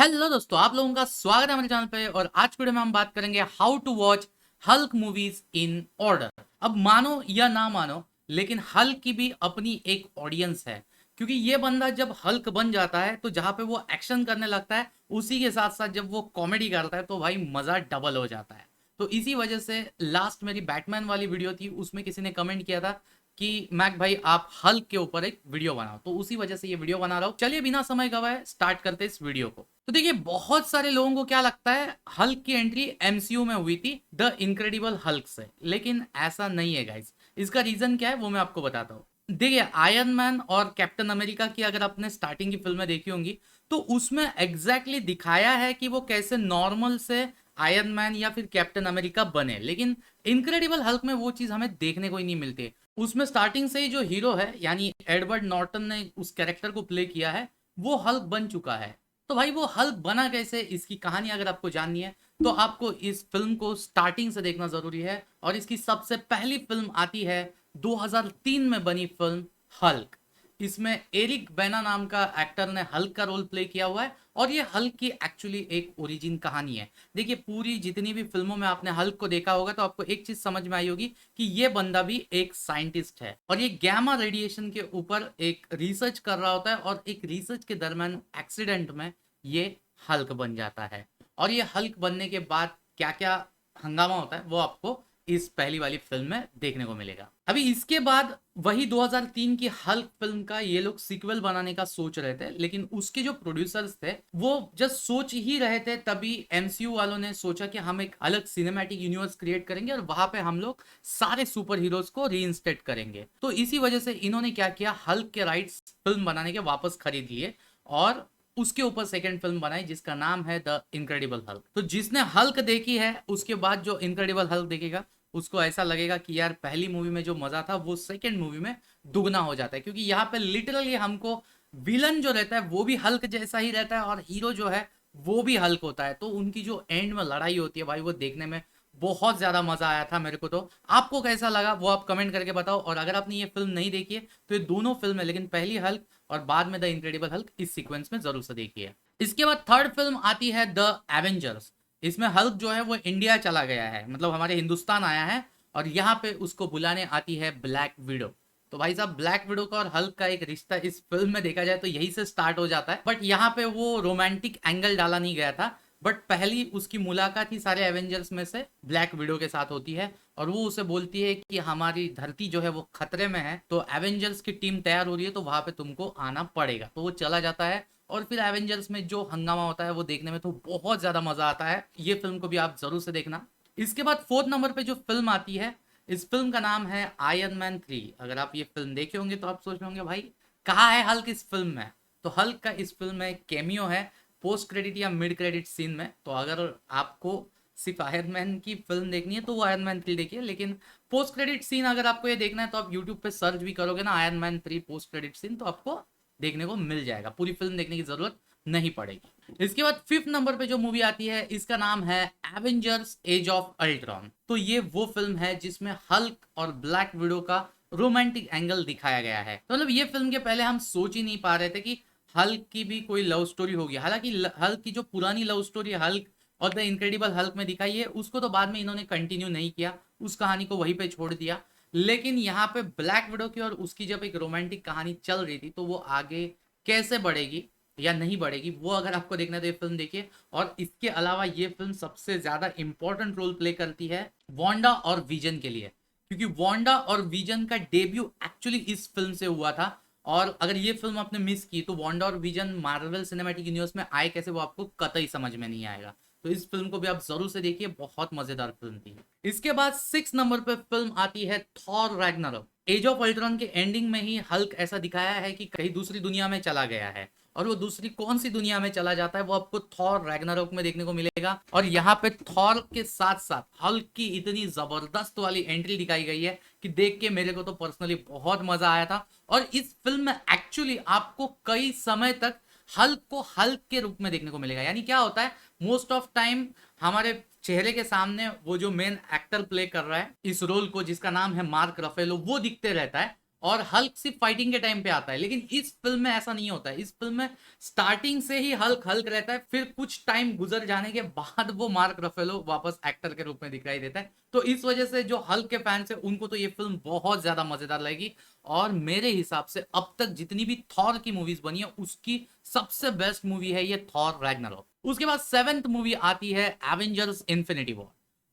Hello दोस्तों, आप लोगों का स्वागत है हमारे चैनल पे। और आज के वीडियो में हम बात करेंगे how to watch Hulk movies in order. अब मानो या ना मानो, लेकिन हल्क की भी अपनी एक ऑडियंस है, क्योंकि ये बंदा जब हल्क बन जाता है तो जहां पे वो एक्शन करने लगता है, उसी के साथ साथ जब वो कॉमेडी करता है तो भाई मजा डबल हो जाता है। तो इसी वजह से लास्ट मेरी बैटमैन वाली वीडियो थी, उसमें किसी ने कमेंट किया था कि मैक भाई आप हल्क के ऊपर एक वीडियो बनाओ, तो उसी वजह से ये वीडियो बना रहा हूं। चलिए बिना समय गवाए स्टार्ट करते इस वीडियो को। तो देखिए, बहुत सारे लोगों को क्या लगता है हल्क की एंट्री एमसीयू में हुई थी द इनक्रेडिबल हल्क से, लेकिन ऐसा नहीं है गाइस। इसका रीजन क्या है वो मैं आपको बताता हूँ। देखिए, आयरन मैन और कैप्टन अमेरिका की अगर आपने स्टार्टिंग की फिल्में देखी होंगी तो उसमें एग्जैक्टली दिखाया है कि वो कैसे नॉर्मल से आयरन मैन या फिर कैप्टन अमेरिका बने, लेकिन इनक्रेडिबल हल्क में वो चीज हमें देखने को ही नहीं मिलती। उसमें स्टार्टिंग से ही जो हीरो है यानी एडवर्ड नॉर्टन ने उस कैरेक्टर को प्ले किया है, वो हल्क बन चुका है। तो भाई वो हल्क बना कैसे, इसकी कहानी अगर आपको जाननी है तो आपको इस फिल्म को स्टार्टिंग से देखना जरूरी है। और इसकी सबसे पहली फिल्म आती है 2003 में बनी फिल्म हल्क। इसमें एरिक बैना नाम का एक्टर ने हल्क का रोल प्ले किया हुआ है, और ये हल्क की एक्चुअली एक ओरिजिन कहानी है। देखिए, पूरी जितनी भी फिल्मों में आपने हल्क को देखा होगा तो आपको एक चीज समझ में आई होगी कि ये बंदा भी एक साइंटिस्ट है, और ये गैमा रेडिएशन के ऊपर एक रिसर्च कर रहा होता है, और एक रिसर्च के दरमियान एक्सीडेंट में ये हल्क बन जाता है। और ये हल्क बनने के बाद क्या क्या हंगामा होता है वो आपको इस पहली वाली फिल्म में देखने को मिलेगा। अभी इसके बाद वही 2003 की हल्क फिल्म का ये लोग सीक्वल बनाने का सोच रहे थे, लेकिन उसके जो प्रोड्यूसर्स थे वो जस्ट सोच ही रहे थे, तभी एमसीयू वालों ने सोचा कि हम एक अलग सिनेमैटिक यूनिवर्स क्रिएट करेंगे और वहां पे हम लोग सारे सुपर हीरोज को रीइंस्टेट करेंगे। तो इसी वजह से इन्होंने क्या किया, हल्क के राइट्स फिल्म बनाने के वापस खरीद लिए और उसके ऊपर सेकंड फिल्म बनाई जिसका नाम है द इनक्रेडिबल हल्क। तो जिसने हल्क देखी है उसके बाद जो इनक्रेडिबल हल्क देखेगा उसको ऐसा लगेगा कि यार पहली मूवी में जो मजा था वो सेकंड मूवी में दुगना हो जाता है, क्योंकि यहाँ पे लिटरली हमको विलन जो रहता है वो भी हल्क जैसा ही रहता है और हीरो जो है वो भी हल्क होता है। तो उनकी जो एंड में लड़ाई होती है भाई, वो देखने में बहुत ज्यादा मजा आया था मेरे को। तो आपको कैसा लगा वो आप कमेंट करके बताओ। और अगर आपने ये फिल्म नहीं देखी है तो ये दोनों फिल्म है, लेकिन पहली हल्क और बाद में द इनक्रेडिबल हल्क इस सीक्वेंस में जरूर से देखिए। इसके बाद थर्ड फिल्म आती है द एवेंजर्स। इसमें हल्क जो है वो इंडिया चला गया है, मतलब हमारे हिंदुस्तान आया है, और यहाँ पे उसको बुलाने आती है ब्लैक विडो। तो भाई साहब, ब्लैक विडो का और हल्क का एक रिश्ता इस फिल्म में देखा जाए तो यही से स्टार्ट हो जाता है, बट यहाँ पे वो रोमांटिक एंगल डाला नहीं गया था। बट पहली उसकी मुलाकात ही सारे एवेंजर्स में से ब्लैक विडो के साथ होती है, और वो उसे बोलती है कि हमारी धरती जो है वो खतरे में है, तो एवेंजर्स की टीम तैयार हो रही है, तो वहां पे तुमको आना पड़ेगा। तो वो चला जाता है, और फिर एवेंजर्स में जो हंगामा होता है वो देखने में तो बहुत ज्यादा मजा आता है। ये फिल्म को भी आप जरूर से देखना। इसके बाद फोर्थ नंबर पे जो फिल्म आती है, इस फिल्म का नाम है आयरन मैन 3। अगर आप ये फिल्म देखे होंगे तो आप सोच रहे होंगे भाई कहाँ है हल्क इस फिल्म में। तो हल्क का इस फिल्म में कैमियो है पोस्ट क्रेडिट या मिड क्रेडिट सीन में। तो अगर आपको सिर्फ आयरन मैन की फिल्म देखनी है तो वो आयरन मैन 3 देखिए, लेकिन पोस्ट क्रेडिट सीन अगर आपको ये देखना है तो आप यूट्यूब पे सर्च भी करोगे ना Iron Man 3 post credit scene, तो आपको देखने को मिल जाएगा। पूरी फिल्म देखने की जरूरत नहीं पड़ेगी। इसके बाद फिफ्थ नंबर पे जो मूवी आती है इसका नाम है एवेंजर्स एज ऑफ अल्ट्रॉन। तो ये वो फिल्म है जिसमें हल्क और ब्लैक विडो का रोमांटिक एंगल दिखाया गया है। तो मतलब ये फिल्म के पहले हम सोच ही नहीं पा रहे थे कि हल्क की भी कोई लव स्टोरी होगी। हालांकि हल्क की जो पुरानी लव स्टोरी हल्क और द इनक्रेडिबल हल्क में दिखाई है उसको तो बाद में इन्होंने कंटिन्यू नहीं किया, उस कहानी को वहीं पे छोड़ दिया। लेकिन यहाँ पे ब्लैक विडो की और उसकी जब एक रोमांटिक कहानी चल रही थी तो वो आगे कैसे बढ़ेगी या नहीं बढ़ेगी वो अगर आपको देखना है तो ये फिल्म देखिए। और इसके अलावा ये फिल्म सबसे ज्यादा इंपॉर्टेंट रोल प्ले करती है वांडा और विजन के लिए, क्योंकि वांडा और विजन का डेब्यू एक्चुअली इस फिल्म से हुआ था। और अगर ये फिल्म आपने मिस की तो वांडा और विजन मार्वल सिनेमैटिक यूनिवर्स में आए कैसे वो आपको कतई समझ में नहीं आएगा। तो इस फिल्म को भी आप जरूर से देखिए, बहुत मजेदार फिल्म थी। इसके बाद सिक्स नंबर पे फिल्म आती है Thor Ragnarok. Age of Ultron के एंडिंग में ही हल्क ऐसा दिखाया है कि कहीं दूसरी दुनिया में चला गया है, और वो दूसरी कौन सी दुनिया में चला जाता है वो आपको थॉर रैग्नारोक में देखने को मिलेगा। और यहाँ पे थॉर के साथ साथ हल्क की इतनी जबरदस्त वाली एंट्री दिखाई गई है कि देख के मेरे को तो पर्सनली बहुत मजा आया था। और इस फिल्म में एक्चुअली आपको कई समय तक हल्क को हल्क के रूप में देखने को मिलेगा। यानी क्या होता है, मोस्ट ऑफ टाइम हमारे चेहरे के सामने वो जो मेन एक्टर प्ले कर रहा है इस रोल को, जिसका नाम है मार्क रफेलो, वो दिखते रहता है। और हल्क सिर्फ फाइटिंग के टाइम पे आता है। लेकिन इस फिल्म में ऐसा नहीं होता है। इस फिल्म में स्टार्टिंग से ही हल्क हल्क रहता है, फिर कुछ टाइम गुजर जाने के बाद वो मार्क रफेलो वापस एक्टर के रूप में दिखाई देता है। तो इस वजह से जो हल्क के फैंस है उनको तो ये फिल्म बहुत ज्यादा मजेदार लगेगी। और मेरे हिसाब से अब तक जितनी भी थॉर की मूवीज बनी है उसकी सबसे बेस्ट मूवी है ये थॉर रैग्नारोक। उसके बाद सेवेंथ मूवी आती है एवेंजर्स इन्फिनिटी वॉर।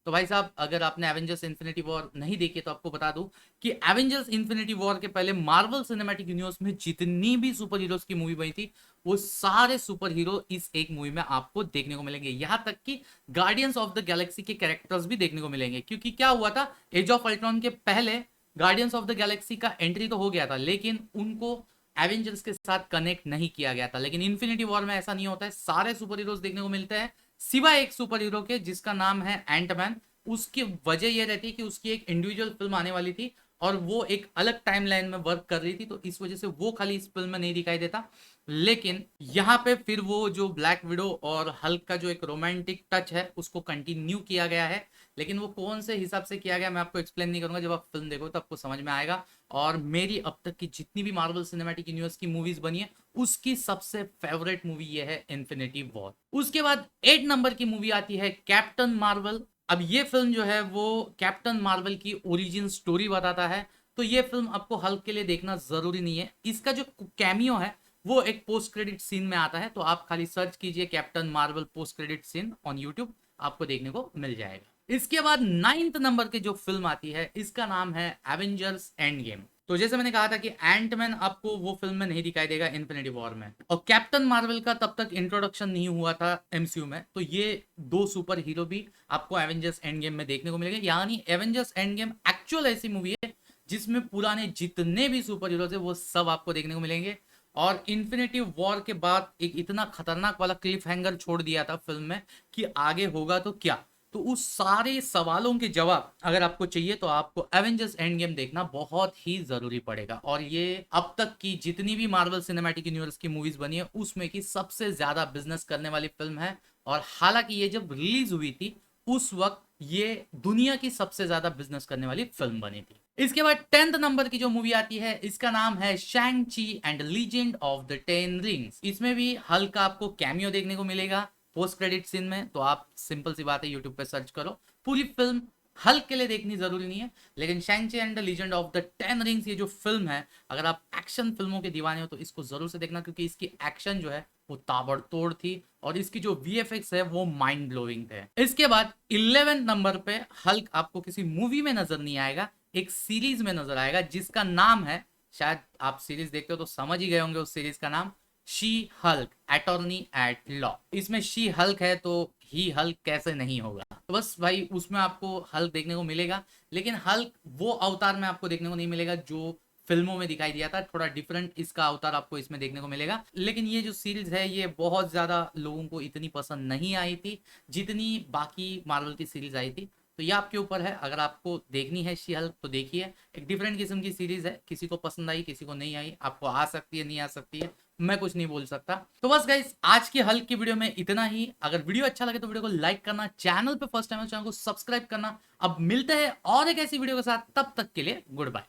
तो भाई साहब, अगर आपने एवेंजर्स इन्फिनिटी वॉर नहीं देखी तो आपको बता दूं कि एवेंजर्स इन्फिनिटी वॉर के पहले मार्वल सिनेमैटिक यूनिवर्स में जितनी भी सुपर हीरोज की मूवी बनी थी वो सारे सुपर हीरो इस एक मूवी में आपको देखने को मिलेंगे। यहां तक कि गार्डियंस ऑफ द गैलेक्सी के कैरेक्टर्स भी देखने को मिलेंगे। क्योंकि क्या हुआ था, एज ऑफ अल्ट्रॉन के पहले गार्डियंस ऑफ द गैलेक्सी का एंट्री तो हो गया था लेकिन उनको एवेंजर्स के साथ कनेक्ट नहीं किया गया था। लेकिन इन्फिनिटी वॉर में ऐसा नहीं होता है, सारे सुपर हीरोज देखने को मिलते हैं सिवाय एक सुपर हीरो के जिसका नाम है एंटमैन। उसकी वजह यह रहती है कि उसकी एक इंडिविजुअल फिल्म आने वाली थी और वो एक अलग टाइमलाइन में वर्क कर रही थी, तो इस वजह से वो खाली इस फिल्म में नहीं दिखाई देता। लेकिन यहाँ पे फिर वो जो ब्लैक विडो और हल्क का जो एक रोमांटिक टच है उसको कंटिन्यू किया गया है। लेकिन वो कौन से हिसाब से किया गया मैं आपको एक्सप्लेन नहीं करूंगा, जब आप फिल्म देखो तो आपको समझ में आएगा। और मेरी अब तक की जितनी भी मार्वल सिनेमैटिक यूनिवर्स की मूवीज बनी है उसकी सबसे फेवरेट मूवी ये है इन्फिनिटी वॉर। उसके बाद 8 नंबर की मूवी आती है कैप्टन मार्वल। अब ये फिल्म जो है वो कैप्टन मार्वल की ओरिजिन स्टोरी बताता है। तो ये फिल्म आपको हल्क के लिए देखना जरूरी नहीं है। इसका जो कैमियो है वो एक पोस्ट क्रेडिट सीन में आता है, तो आप खाली सर्च कीजिए Captain Marvel post credit scene on YouTube, आपको देखने को मिल जाएगा। इसके बाद 9th नंबर की जो फिल्म आती है इसका नाम है एवेंजर्स एंड गेम। तो जैसे मैंने कहा था कि एंटमैन आपको वो फिल्म में नहीं दिखाई देगा इन्फिनिटी वॉर में, और कैप्टन मार्वल का तब तक इंट्रोडक्शन नहीं हुआ था एमसीयू में, तो ये दो सुपर हीरो भी आपको एवेंजर्स एंड गेम में देखने को मिलेंगे। यानी एवेंजर्स एंड गेम एक्चुअल ऐसी मूवी है जिसमें पुराने जितने भी सुपर हीरोज है वो सब आपको देखने को मिलेंगे। और इन्फिनिटी वॉर के बाद एक इतना खतरनाक वाला क्लिफ हैंगर छोड़ दिया था फिल्म में कि आगे होगा तो क्या। तो उस सारे सवालों के जवाब अगर आपको चाहिए तो आपको एवेंजर्स एंड गेम देखना बहुत ही जरूरी पड़ेगा। और ये अब तक की जितनी भी मार्वल सिनेमैटिक यूनिवर्स की मूवीज बनी है उसमें की सबसे ज्यादा बिजनेस करने वाली फिल्म है। और हालांकि ये जब रिलीज हुई थी उस वक्त ये दुनिया की सबसे ज्यादा बिजनेस करने वाली फिल्म बनी थी। इसके बाद 10th नंबर की जो मूवी आती है इसका नाम है शैंग ची and legend of the 10 rings. इसमें भी हल्का आपको कैमियो देखने को मिलेगा पोस्ट क्रेडिट सीन में, तो आप सिंपल सी बात है यूट्यूब पे सर्च करो। पूरी फिल्म हल्क के लिए देखनी जरूरी नहीं है, लेकिन शैंग ची and the legend of the 10 rings ये जो फिल्म है अगर आप एक्शन फिल्मों के दीवाने हो तो इसको जरूर से देखना, क्योंकि इसकी एक्शन जो है वो ताबड़तोड़ थी और इसकी जो वीएफएक्स है वो माइंड ब्लोइंग थे। इसके बाद 11 नंबर पे हल्क आपको किसी मूवी में नजर नहीं आएगा, एक सीरीज में नजर आएगा जिसका नाम है, शायद आप सीरीज देखते हो तो समझ ही गए होंगे उस सीरीज का नाम, She Hulk attorney at law. इसमें शी हल्क है तो ही हल्क कैसे नहीं होगा। तो बस भाई उसमें आपको हल्क देखने को मिलेगा, लेकिन हल्क वो अवतार में आपको देखने को नहीं मिलेगा जो फिल्मों में दिखाई दिया था। थोड़ा डिफरेंट इसका अवतार आपको इसमें देखने को मिलेगा। लेकिन ये जो सीरीज है ये बहुत ज्यादा लोगों को इतनी पसंद नहीं आई थी जितनी बाकी मार्वल की सीरीज आई थी। तो ये आपके ऊपर है, अगर आपको देखनी है शी हल्क तो देखिए। एक डिफरेंट किस्म की सीरीज है, किसी को पसंद आई किसी को नहीं आई, आपको आ सकती है नहीं आ सकती है, मैं कुछ नहीं बोल सकता। तो बस गाइस आज की हल्क की वीडियो में इतना ही। अगर वीडियो अच्छा लगे तो वीडियो को लाइक करना, चैनल पे फर्स्ट टाइम है चैनल को सब्सक्राइब करना। अब मिलते हैं और एक ऐसी वीडियो के साथ, तब तक के लिए गुड बाय।